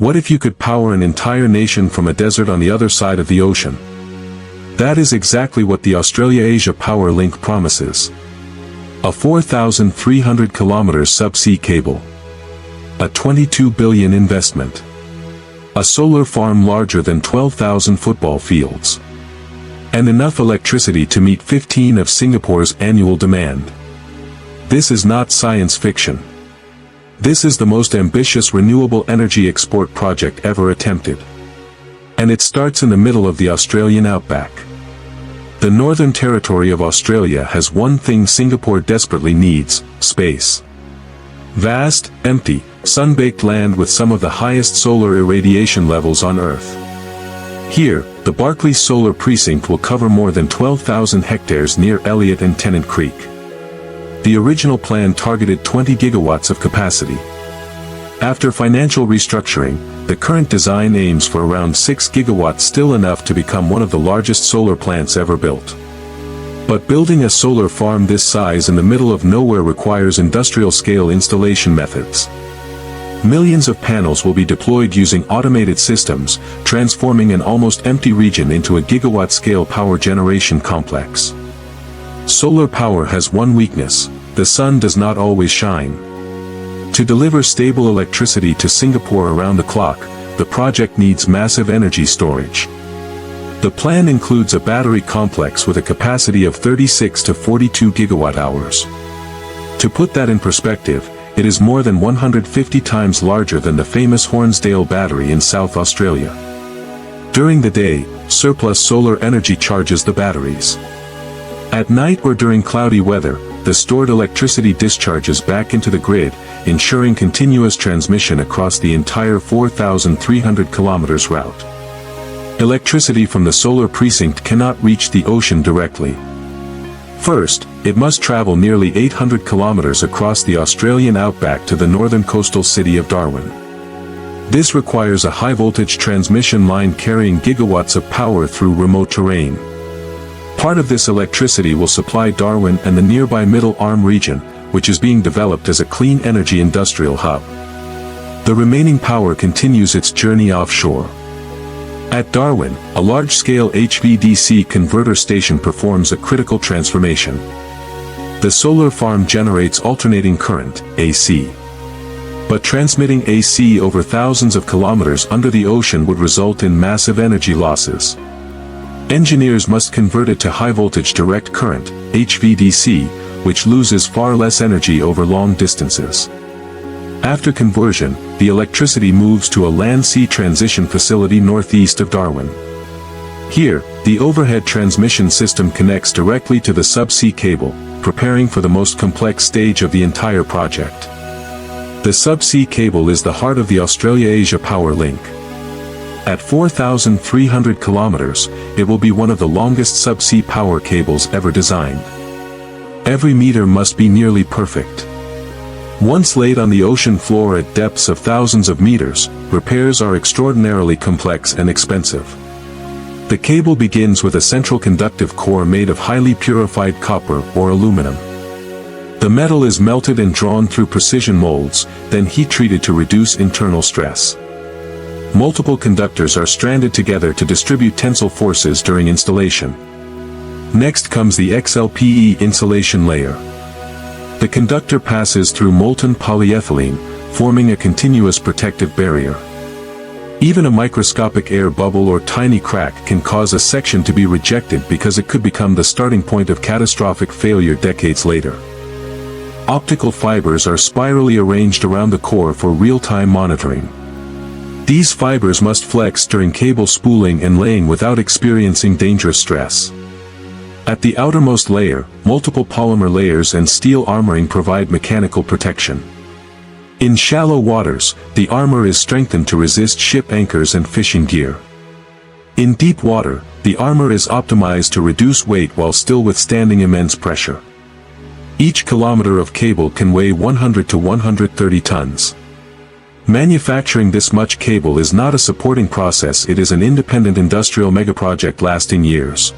What if you could power an entire nation from a desert on the other side of the ocean? That is exactly what the Australia-Asia Power Link promises. A 4,300 kilometers subsea cable. A $22 billion investment. A solar farm larger than 12,000 football fields. And enough electricity to meet 15 of Singapore's annual demand. This is not science fiction. This is the most ambitious renewable energy export project ever attempted. And it starts in the middle of the Australian outback. The Northern Territory of Australia has one thing Singapore desperately needs: space. Vast, empty, sun-baked land with some of the highest solar irradiation levels on Earth. Here, the Barkley solar precinct will cover more than 12,000 hectares near Elliott and Tennant Creek. The original plan targeted 20 gigawatts of capacity. After financial restructuring, the current design aims for around 6 gigawatts, still enough to become one of the largest solar plants ever built. But building a solar farm this size in the middle of nowhere requires industrial-scale installation methods. Millions of panels will be deployed using automated systems, transforming an almost empty region into a gigawatt-scale power generation complex. Solar power has one weakness: the sun does not always shine. To deliver stable electricity to Singapore around the clock, the project needs massive energy storage. The plan includes a battery complex with a capacity of 36 to 42 gigawatt-hours. To put that in perspective, it is more than 150 times larger than the famous Hornsdale battery in South Australia. During the day, surplus solar energy charges the batteries. At night or during cloudy weather, the stored electricity discharges back into the grid, ensuring continuous transmission across the entire 4,300 kilometers route. Electricity from the solar precinct cannot reach the ocean directly. First, it must travel nearly 800 kilometers across the Australian outback to the northern coastal city of Darwin. This requires a high-voltage transmission line carrying gigawatts of power through remote terrain. Part of this electricity will supply Darwin and the nearby Middle Arm region, which is being developed as a clean energy industrial hub. The remaining power continues its journey offshore. At Darwin, a large-scale HVDC converter station performs a critical transformation. The solar farm generates alternating current, AC. But transmitting AC over thousands of kilometers under the ocean would result in massive energy losses. Engineers must convert it to high-voltage direct current, HVDC, which loses far less energy over long distances. After conversion, the electricity moves to a land-sea transition facility northeast of Darwin. Here, the overhead transmission system connects directly to the subsea cable, preparing for the most complex stage of the entire project. The subsea cable is the heart of the Australia-Asia Power Link. At 4,300 kilometers, it will be one of the longest subsea power cables ever designed. Every meter must be nearly perfect. Once laid on the ocean floor at depths of thousands of meters, repairs are extraordinarily complex and expensive. The cable begins with a central conductive core made of highly purified copper or aluminum. The metal is melted and drawn through precision molds, then heat-treated to reduce internal stress. Multiple conductors are stranded together to distribute tensile forces during installation. Next comes the XLPE insulation layer. The conductor passes through molten polyethylene, forming a continuous protective barrier. Even a microscopic air bubble or tiny crack can cause a section to be rejected because it could become the starting point of catastrophic failure decades later. Optical fibers are spirally arranged around the core for real-time monitoring. These fibers must flex during cable spooling and laying without experiencing dangerous stress. At the outermost layer, multiple polymer layers and steel armoring provide mechanical protection. In shallow waters, the armor is strengthened to resist ship anchors and fishing gear. In deep water, the armor is optimized to reduce weight while still withstanding immense pressure. Each kilometer of cable can weigh 100 to 130 tons. Manufacturing this much cable is not a supporting process, it is an independent industrial megaproject lasting years.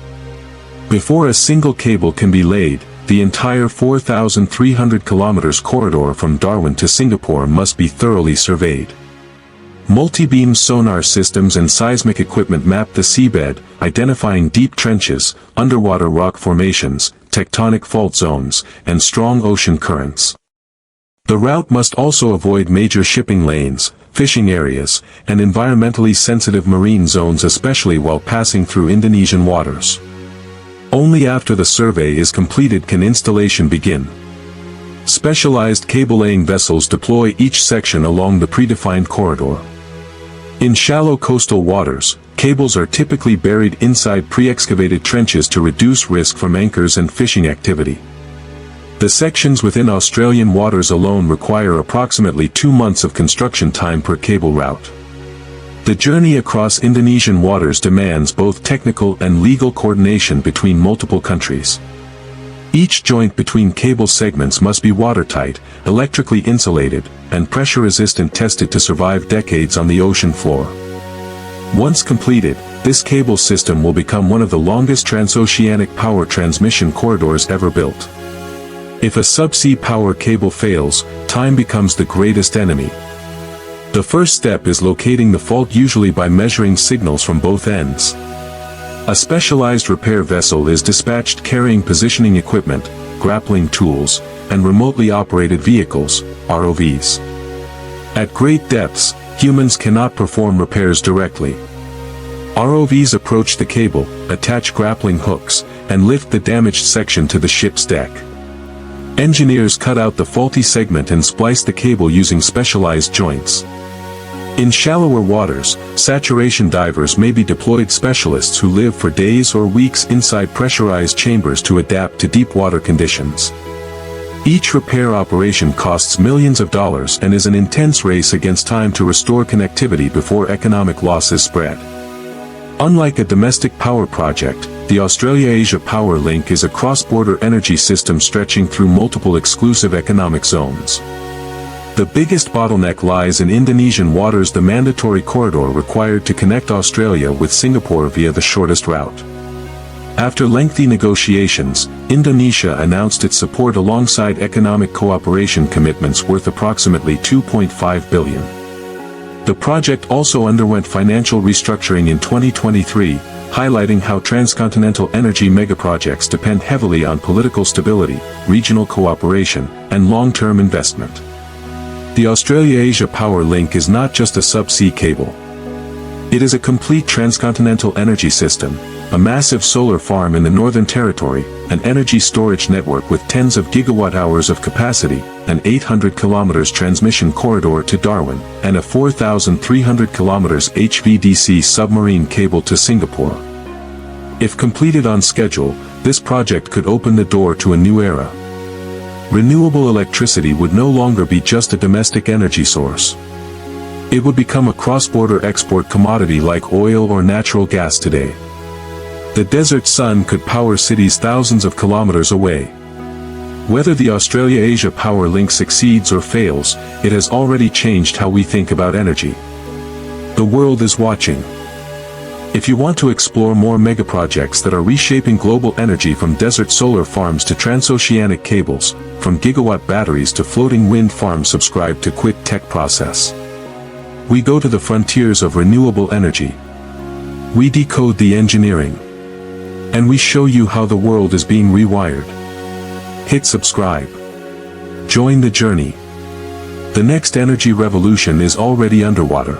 Before a single cable can be laid, the entire 4,300 kilometers corridor from Darwin to Singapore must be thoroughly surveyed. Multi-beam sonar systems and seismic equipment map the seabed, identifying deep trenches, underwater rock formations, tectonic fault zones, and strong ocean currents. The route must also avoid major shipping lanes, fishing areas, and environmentally sensitive marine zones, especially while passing through Indonesian waters. Only after the survey is completed can installation begin. Specialized cable-laying vessels deploy each section along the predefined corridor. In shallow coastal waters, cables are typically buried inside pre-excavated trenches to reduce risk from anchors and fishing activity. The sections within Australian waters alone require approximately 2 months of construction time per cable route. The journey across Indonesian waters demands both technical and legal coordination between multiple countries. Each joint between cable segments must be watertight, electrically insulated, and pressure-resistant, tested to survive decades on the ocean floor. Once completed, this cable system will become one of the longest transoceanic power transmission corridors ever built. If a subsea power cable fails, time becomes the greatest enemy. The first step is locating the fault, usually by measuring signals from both ends. A specialized repair vessel is dispatched carrying positioning equipment, grappling tools, and remotely operated vehicles, ROVs. At great depths, humans cannot perform repairs directly. ROVs approach the cable, attach grappling hooks, and lift the damaged section to the ship's deck. Engineers cut out the faulty segment and splice the cable using specialized joints. In shallower waters, saturation divers may be deployed, specialists who live for days or weeks inside pressurized chambers to adapt to deep water conditions. Each repair operation costs millions of dollars and is an intense race against time to restore connectivity before economic losses spread. Unlike a domestic power project, the Australia-Asia Power Link is a cross-border energy system stretching through multiple exclusive economic zones. The biggest bottleneck lies in Indonesian waters, the mandatory corridor required to connect Australia with Singapore via the shortest route. After lengthy negotiations, Indonesia announced its support alongside economic cooperation commitments worth approximately $2.5 billion. The project also underwent financial restructuring in 2023, highlighting how transcontinental energy megaprojects depend heavily on political stability, regional cooperation, and long-term investment. The Australia-Asia Power Link is not just a subsea cable. It is a complete transcontinental energy system, a massive solar farm in the Northern Territory, an energy storage network with tens of gigawatt-hours of capacity, an 800 km transmission corridor to Darwin, and a 4,300 km HVDC submarine cable to Singapore. If completed on schedule, this project could open the door to a new era. Renewable electricity would no longer be just a domestic energy source. It would become a cross-border export commodity like oil or natural gas today. The desert sun could power cities thousands of kilometers away. Whether the Australia-Asia Power Link succeeds or fails, it has already changed how we think about energy. The world is watching. If you want to explore more megaprojects that are reshaping global energy, from desert solar farms to transoceanic cables, from gigawatt batteries to floating wind farms, subscribe to Quick Tech Process. We go to the frontiers of renewable energy. We decode the engineering. And we show you how the world is being rewired. Hit subscribe. Join the journey. The next energy revolution is already underwater.